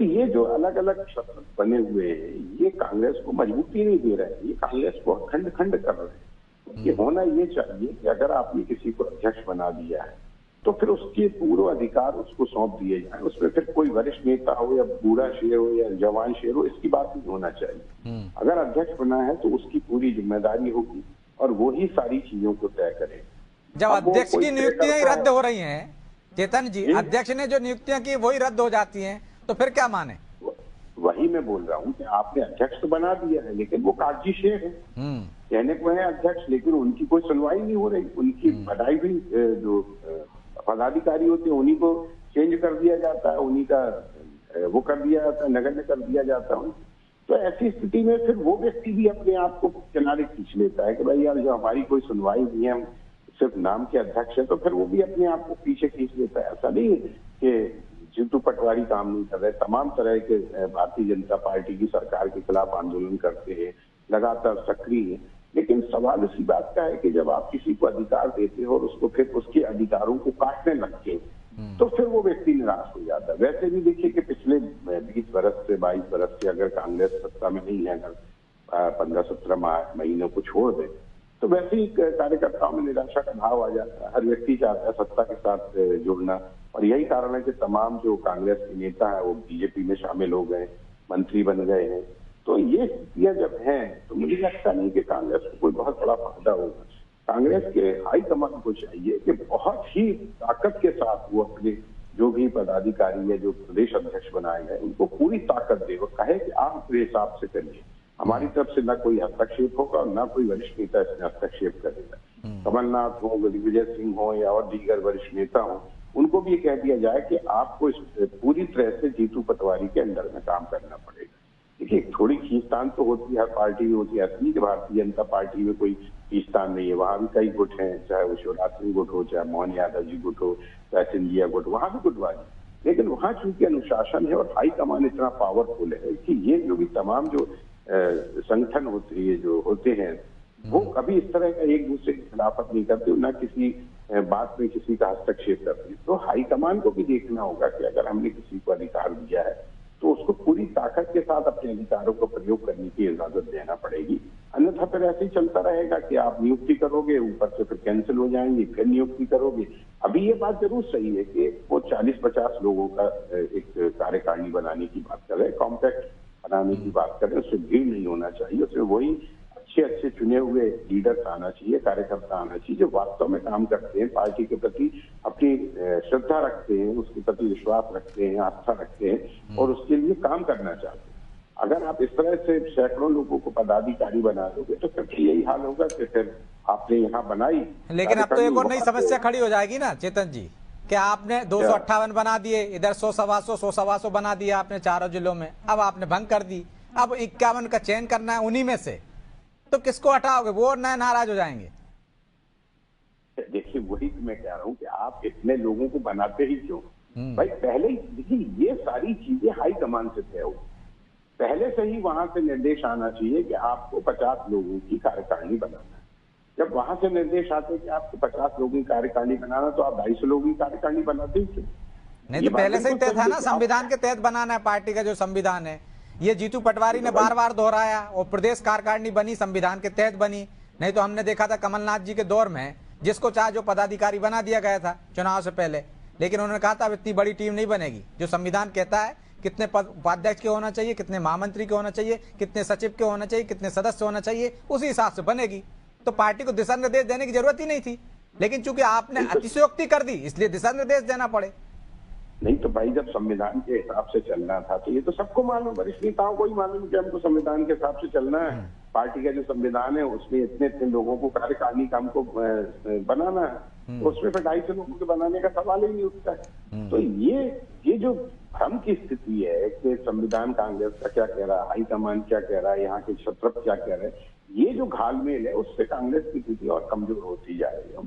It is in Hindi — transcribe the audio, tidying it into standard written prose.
तो ये जो अलग अलग शस्त्र बने हुए हैं, ये कांग्रेस को मजबूती नहीं दे रहे हैं, ये कांग्रेस को खंड खंड कर रहे हैं। ये होना ये चाहिए कि अगर आपने किसी को अध्यक्ष बना दिया है तो फिर उसके पूर्व अधिकार उसको सौंप दिए जाए। उसमें फिर कोई वरिष्ठ नेता हो या बूढ़ा शेर हो या जवान शेर हो, इसकी बात नहीं होना चाहिए। अगर अध्यक्ष बना है तो उसकी पूरी जिम्मेदारी होगी और वो ही सारी चीजों को तय करे। जब अध्यक्ष की नियुक्तियां ही रद्द हो रही हैं चेतन जी, अध्यक्ष ने जो नियुक्तियां की वही रद्द हो जाती हैं, तो फिर क्या माने? वही मैं बोल रहा हूँ कि आपने अध्यक्ष तो बना दिया है, लेकिन वो कागजी शेर है। कहने को है अध्यक्ष, लेकिन उनकी कोई सुनवाई नहीं हो रही। उनकी बढ़ाई हुई जो पदाधिकारी होते हैं उन्हीं को चेंज कर दिया जाता है, उन्हीं का वो कर दिया जाता है, नगण्य कर दिया जाता है। तो ऐसी स्थिति में फिर वो व्यक्ति भी अपने आप को किनारे खींच लेता है कि भाई यार, जो हमारी कोई सुनवाई नहीं है, हम सिर्फ नाम के अध्यक्ष है, तो फिर वो भी अपने आप को पीछे खींच लेता है। ऐसा नहीं है कि जीतू पटवारी काम नहीं कर रहे, तमाम तरह के भारतीय जनता पार्टी की सरकार के खिलाफ आंदोलन करते हैं, लगातार सक्रिय है। लेकिन सवाल इसी बात का है कि जब आप किसी को अधिकार देते हो और उसको फिर उसके अधिकारों को काटने लगते हो, तो फिर वो व्यक्ति निराश हो जाता है। वैसे भी देखिए कि पिछले 20 बरस से 22 बरस से अगर कांग्रेस सत्ता में नहीं है, अगर 15-17 महीनों को छोड़ दे, तो वैसे ही कार्यकर्ताओं में निराशा का भाव आ जाता है। हर व्यक्ति चाहता है सत्ता के साथ जुड़ना, और यही कारण है कि तमाम जो कांग्रेस के नेता है वो बीजेपी में शामिल हो गए, मंत्री बन गए हैं। तो ये स्थितियां जब हैं तो मुझे लगता नहीं कि कांग्रेस को कोई बहुत बड़ा फायदा होगा। कांग्रेस के हाईकमान को चाहिए कि बहुत ही ताकत के साथ वो अपने जो भी पदाधिकारी है, जो प्रदेश अध्यक्ष बनाए गए, उनको पूरी ताकत दे। वो कहे कि आप अपने हिसाब से करिए, हमारी तरफ से न कोई हस्तक्षेप होगा और न कोई वरिष्ठ नेता इसमें हस्तक्षेप करेगा। कमलनाथ हो, दिग्विजय सिंह हो या और दीगर वरिष्ठ नेता हो, उनको भी ये कह दिया जाए कि आपको पूरी तरह से जीतू पटवारी के अंडर में काम करना पड़ेगा। देखिए, थोड़ी खींचतान तो होती है, हर पार्टी में होती है। असली कि भारतीय जनता पार्टी में कोई खींचतान नहीं है, वहां भी कई गुट हैं, चाहे वो शिवराज सिंह गुट हो, चाहे मोहन यादव जी गुट हो, चाहे सिंधिया गुट, वहां भी गुटबाजी। लेकिन वहां चूंकि अनुशासन है और हाईकमान इतना पावरफुल है कि ये जो भी तमाम जो संगठन होते हैं, जो होते हैं, वो कभी इस तरह का एक दूसरे की खिलाफत नहीं करते, न किसी बात में किसी का हस्तक्षेप करते। तो हाईकमान को भी देखना होगा कि अगर हमने किसी को अधिकार दिया है तो उसको पूरी ताकत के साथ अपने अधिकारों को प्रयोग करने की इजाजत देना पड़ेगी। अन्यथा फिर ऐसे ही चलता रहेगा कि आप नियुक्ति करोगे, ऊपर से फिर कैंसिल हो जाएंगी, फिर नियुक्ति करोगे। अभी ये बात जरूर सही है कि वो 40-50 लोगों का एक कार्यकारिणी बनाने की बात कर रहे हैं, कॉम्पैक्ट बनाने की बात कर रहे हैं। उसमें भीड़ नहीं होना चाहिए, उसमें वही अच्छे चुने हुए लीडर्स आना चाहिए, कार्यकर्ता आना चाहिए, जो वास्तव में काम करते हैं, पार्टी के प्रति अपनी श्रद्धा रखते हैं, उसके प्रति विश्वास रखते हैं, आस्था रखते हैं और उसके लिए काम करना चाहते हैं। अगर आप इस तरह से सैकड़ों लोगों को पदाधिकारी बना दोगे तो फिर यही हाल होगा कि फिर आपने यहाँ बनाई। लेकिन अब तो एक और नई समस्या खड़ी हो जाएगी ना चेतन जी, कि आपने 258 बना दिए, इधर 100-100 बना दिया आपने चारों जिलों में, अब आपने भंग कर दी, अब 51 का चयन करना है उन्हीं में से, तो किसको हटाओगे? वो नए नाराज हो जाएंगे। देखिए, वही तो मैं कह रहा हूँ कि आप इतने लोगों को बनाते ही क्यों? भाई पहले ही देखिए, ये सारी चीजें हाईकमान से तय हो, पहले से ही वहां से निर्देश आना चाहिए कि आपको 50 लोगों की कार्यकारिणी बनाना है। जब वहां से निर्देश आते कि आपको 50 लोगों की कार्यकारिणी बनाना, तो आप 250 लोगों की कार्यकारिणी बनाते ही क्यों? नहीं तो पहले से ही तय था ना, संविधान के तहत बनाना है, पार्टी का जो संविधान है। ये जीतू पटवारी ने बार बार दोहराया, और प्रदेश कार्यकारिणी बनी संविधान के तहत बनी। नहीं तो हमने देखा था कमलनाथ जी के दौर में जिसको चाहे जो पदाधिकारी बना दिया गया था चुनाव से पहले, लेकिन उन्होंने कहा था अब इतनी बड़ी टीम नहीं बनेगी। जो संविधान कहता है कितने उपाध्यक्ष के होना चाहिए, कितने महामंत्री के होना चाहिए, कितने सचिव के होना चाहिए, कितने सदस्य होना चाहिए, उसी हिसाब से बनेगी। तो पार्टी को दिशा निर्देश देने की जरूरत ही नहीं थी, लेकिन चूंकि आपने अतिशयोक्ति कर दी इसलिए दिशा निर्देश देना पड़े। नहीं तो भाई, जब संविधान के हिसाब से चलना था तो ये तो सबको मालूम, वरिष्ठ नेताओं को ही मालूम कि हमको संविधान के हिसाब से चलना है। पार्टी का जो संविधान है उसमें इतने लोगों को कार्यकारिणी का हमको बनाना है, तो उसमें फिर 250 लोगों के बनाने का सवाल ही नहीं उठता है। तो ये जो भ्रम की स्थिति है कि संविधान कांग्रेस का क्या कह रहा है, हाईकमान क्या कह रहा है, यहाँ के क्षत्रप क्या कह रहे हैं, ये जो घालमेल है उससे कांग्रेस की स्थिति और कमजोर होती जा रही है।